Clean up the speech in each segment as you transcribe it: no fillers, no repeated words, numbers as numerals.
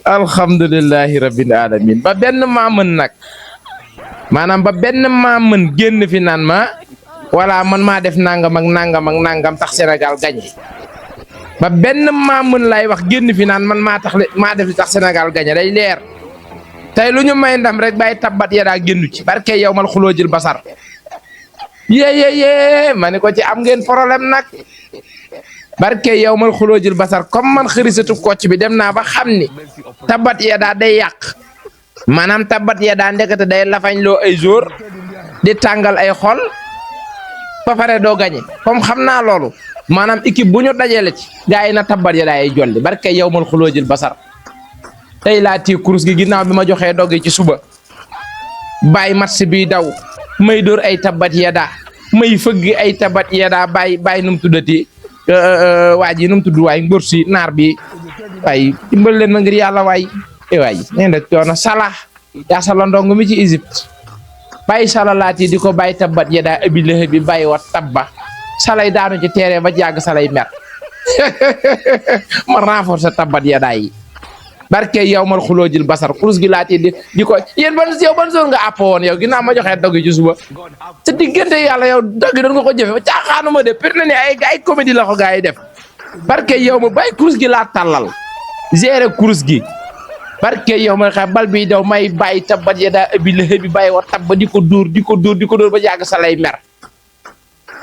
alhamdulillahi rabbil alamin ba benn maa mën nag maanaam ba benn maa mën génn fi naan ma wala man maa def nangam ak nangam ak nangam tax Sénégal gagné ba benn maa mën lay wax génn fi naan man maa def li tax Sénégal gagné day leer tey lu ñu may ndam rek bàyyi tabbat ya daa génnu ci barke yow mal xuloo jël basar yee ma ne ko ci am ngeen problème nag barke yow mal xuloo jël basar comme man xërisatu kocc bi dem naa ba xam ni tabbat ya daa day yàq maanaam tabbat ya daa ndekete day lafañ loo ay jour di tàngal ay xol ba pare doo gañe comme xam naa loolu maanaam équipe bu ñu dajale ci gaa yi na tabbat ya daa ay jolli barke yow mal xuloo jël basar tey laa tii kurus gi ginnaaw bi ma joxee dog ci suba bàyyi match bi daw may dóor ay tabbat ya daa may fëgg ay tabbat ya daa bàyyi nu mu tuddati waa ji nu mu tudd waay ngóor si naar bi waay dimbal leen ma ngir yàlla waay waay nee na coono Salah yaa sala ndong mi ci Égypte bàyyi Salah laati di ko bàyyi tabbat ya daa abi lëhë bi bàyyi wa tabba salay daanu ci teere ba jàgg salay mer ma renforcer tabbat ya daa yi barke yow mal xuloo jël basar kurus gi laati di ko yéen ban zone nga àpp woon yow ginnaaw ma joxee dogg ci suba sa diggante yàlla yow dogg doon nga ko jëfe ba caaxaanuma de pir na ne ay comédie la ko gaa yi def barke yow ma bàyyi kurus gi laa tàllal gérer kurus gi barke yow ma xam bal bi daw may bàyyi tabbat ya daa ëbbi lëhë bi bàyyi wa tabba di ko dóor ba jàgg sa lay mer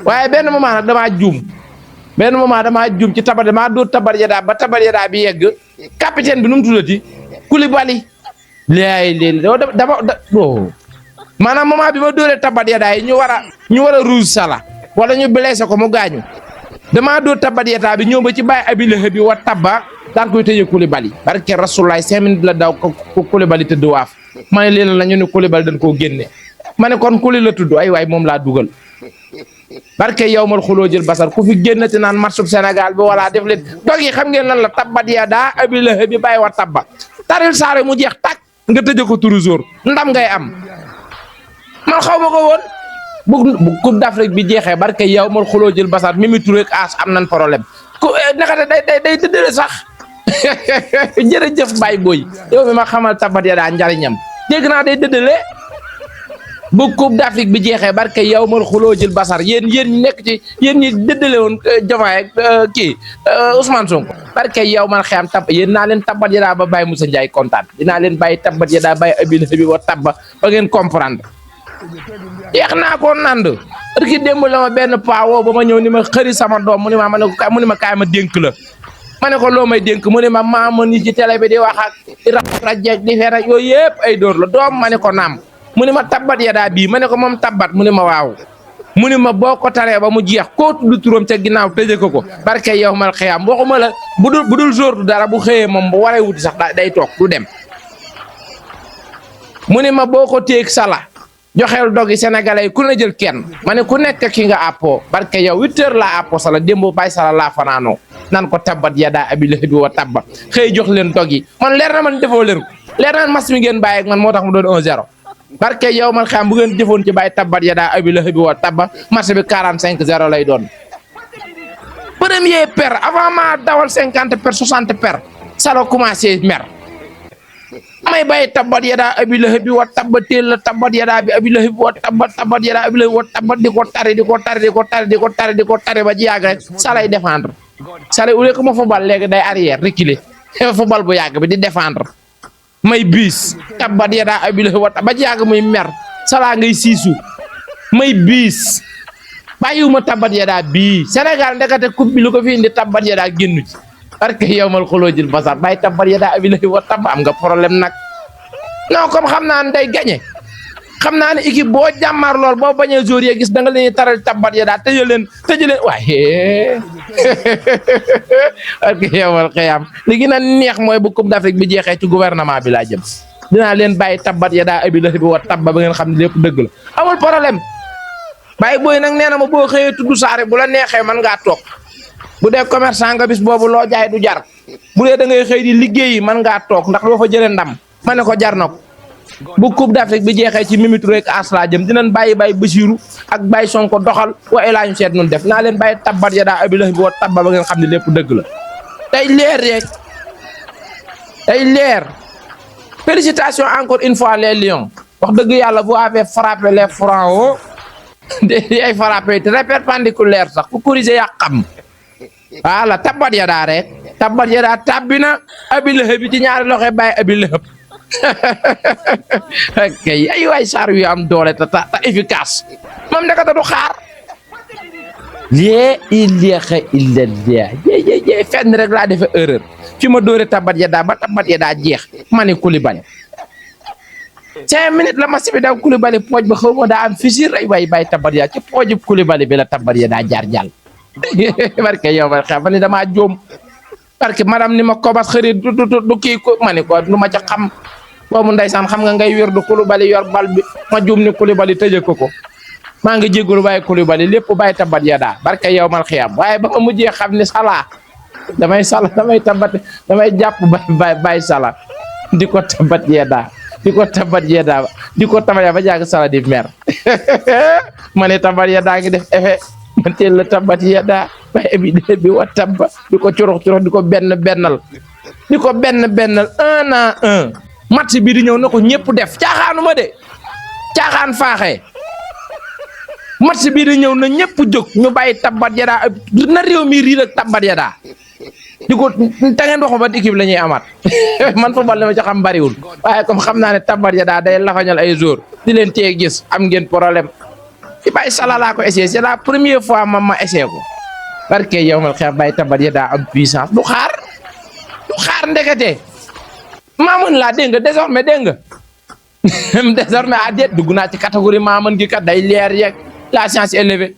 waaye benn moment nag damaa juum ci tabbat damaa dóor tabbat ya daa ba tabbat ya daa bi yegg capitaine bi nu mu tuddati Koulibaly léegi dama maanaam moment bi ma dóoree tabbat ya daa yi ñu war a rouge Salah wala ñu blessé ko mu gaañu damaa dóor tabbat ya daa bi ñëw ba ci bàyyi abi lëhë bi wa tabba daan koy tëjee Koulibaly barke Rasulaay 5 minutes la daw ko Koulibaly tëdd waaf ma ne leen la ñu ne Koulibaly dañ koo génne ma ne kon Koulibaly la tudd ay waay moom laa dugal barke yow mal xuloo jël basar ku fi génnati naan matchub Sénégal bi wala def leen dog yi xam ngeen lan la tabbat ya daa abi lëhë bi bàyyi wa tabba taril saare mu jeex tàkk nga tëjee ko toujours ndam ngay am man xaw ma ko woon bu Coupe d'Afrique bi jeexee barke yow mal xuloo jël basar Mimi Touré ak As am nañ problème ku nakate day tëddale sax jërëjëf Baye Boy yow mi ma xamal tabbat ya daa njariñam dégg naa day dëddale bu Coupe d'Afrique bi jeexee barke yow mal xuloo jël basar yéen ñi nekk ci yéen ñi dëddale woon Diomaye ak kii Ousmane Sonko barke yow man xeyam tab yéen naa leen tabbat ya daa ba Baye Moussa Ndiaye kontaan dinaa leen bàyyi tabbat ya daa bàyyi abi lëhë bi wa tabba ba ngeen comprendre yeex naa ko nand rki démb la ma benn pawoo ba ma ñëw ni ma xëri sama doom mu ni ma kaay ma dénk la ma ne ko loo may dénk mu ne ma maama ni ci télé bi di wax ak di rajek di fer ak yooyu yëpp ay dóor la doom ma ne ko naam mu ne ma tabbat ya daa bii ma ne ko moom tabbat mu ne ma waaw mu ne ma boo ko taree ba mu jeex koo tudd turam ca ginnaaw tëje ko barke yow mal xiyam waxuma la bu dul jour du dara bu xëyee moom bu waree wuti sax day toog du dem mu ne ma boo ko téeg Salah joxeel dogi sénégalais ku ne jël kenn ma ne ku nekk ki nga àppoo barke yow 8 heures laa àppoo Salah démb bàyyi Salah laa fanaanoo nan ko tabbat ya daa abi lëhë bi wa tabba xëy jox leen dog yi man leer na man defoo leen ko leer na mas mi ngeen bàyyi ak man moo tax mu doon 1-0 barke yow man xam bu ngeen jëfoon ci bàyyi tabbat ya daa abi lëhë bi wa tabba match bi 45-0 lay doon premier per avant ma dawal 50 per 60 per Salah commencé mer may bàyyi tabbat ya daa abi lëhë bi wa tabba teel la tabbat ya daa bi abi lëhë bi wa tabbat ya daa abi lëhë bi wa tabba di ko tari ba ji yàgg rek Salah défendre Salah au lieu que ma football léegi day arrière reculer football bu yàgg bi di défendre may biis tabbat ya daa abi lëhë bi wa tabba ba ji yàgg muy mer Salah ngay siisu may biis bàyyiwuma tabbat ya daa bii Sénégal ndekete coupe bi lu ko fi indi tabbat ya daa génnu ci parce que yow mal xuloo jël basar bàyyi tabbat ya daa abi lëhë bi wa tabba am nga problème nag non comme xam naa ne day gagné xam naa ne équipe boo jàmmaar lool boo bañee jour yi gis da nga leen taral tabbat ya daa tëjee leen waaye parce que yow mal xiyam li gën a neex mooy bu Coupe d'Afrique bi jeexee ci gouvernement bi laa jëm dinaa leen bàyyi tabbat ya daa abi lëhë bi wa tabba ba ngeen xam ne lépp dëgg la amul problème Baye Boy nag nee na ma boo xëyee tudd saare bu la neexee man ngaa toog bu dee commerçant nga bis boobu loo jaay du jar bu dee da ngay xëy di liggéeyi man ngaa toog ndax doo fa jëlee ndam ma ne ko jar na ko bu Coupe d'Afrique bi jeexee ci Mimi Touré ak Asla jëm dinañ bàyyi Bassirou ak bàyyi Sonko doxal wa elaa ñu seet nun def naa leen bàyyi tabbat ya daa abi la bi wa tabba ba ngeen xam ne lépp dëgg la tey leer rek tey leer. Félicitations encore une fois les lions wax dëgg yàlla vous avez frappé les francs oh di ay frappé très perpendiculaire sax ku corriger yaa xam voilà tabbat ya daa rek tabbat ya daa tabbi na abi la bi ci ñaari loxo bàyyi abi la ok ay waay saar yu am doole ta efficace moom naka du xaar lii il yéexe il la jeex fenn rek laa defee erreur fi ma dóore tabbat ya daa ba tabbat ya daa jeex ma ne Koulibaly 5 minutes la match bi daw Koulibaly pooj ba xaw ma daa am fissure ay waay bàyyi tabbat ya ci pooju Koulibaly bi la tabbat ya daa jaar jàll barke yow ma xam ni damaa jóom parce que madame ni ma kobas xëri du kii ko ma ne ko lu ma ca xam boobu ndeysaan xam nga ngay wér du Koulibaly yor bal bi ma juum ni Koulibaly tëjee ko maa ngi jégalu bàyyi Koulibaly lépp bàyyi tabbat ya daa barke yow mal xiyam waaye ba ma mujjee xam ni Salah damay jàpp bàyyi Salah di ko tabbat ya daa di ko tabbat ya daa di ko tabbat ya ba jàng Salah di mer ma ne tabbat ya daa ngi def effet man teel la tabbat ya daa waaye bi wa tabba di ko curux di ko bennal 1 à 1 match bi di ñëw na ko ñëpp def caaxaanuma de caaxaan faaxee match bii di ñëw na ñëpp jóg ñu bàyyi tabbat ya daa na réew mi riir ak tabbat ya daa di ko ta ngeen waxuma ban équipe la ñuy amaat man football li ma ci xam bariwul waaye comme xam naa ne tabbat ya daa day lafañal ay jour di leen tee gis am ngeen problème ci bàyyi Salah laa ko essayé c'est la première fois ma essayé ko parce que yow mal xeex bàyyi tabbat ya daa am puissance du xaar ndekete maa mën laa dégg nga désormais désormais a déet dugg naa ci catégorie maa mën gi kat day leer yeeg la science élevée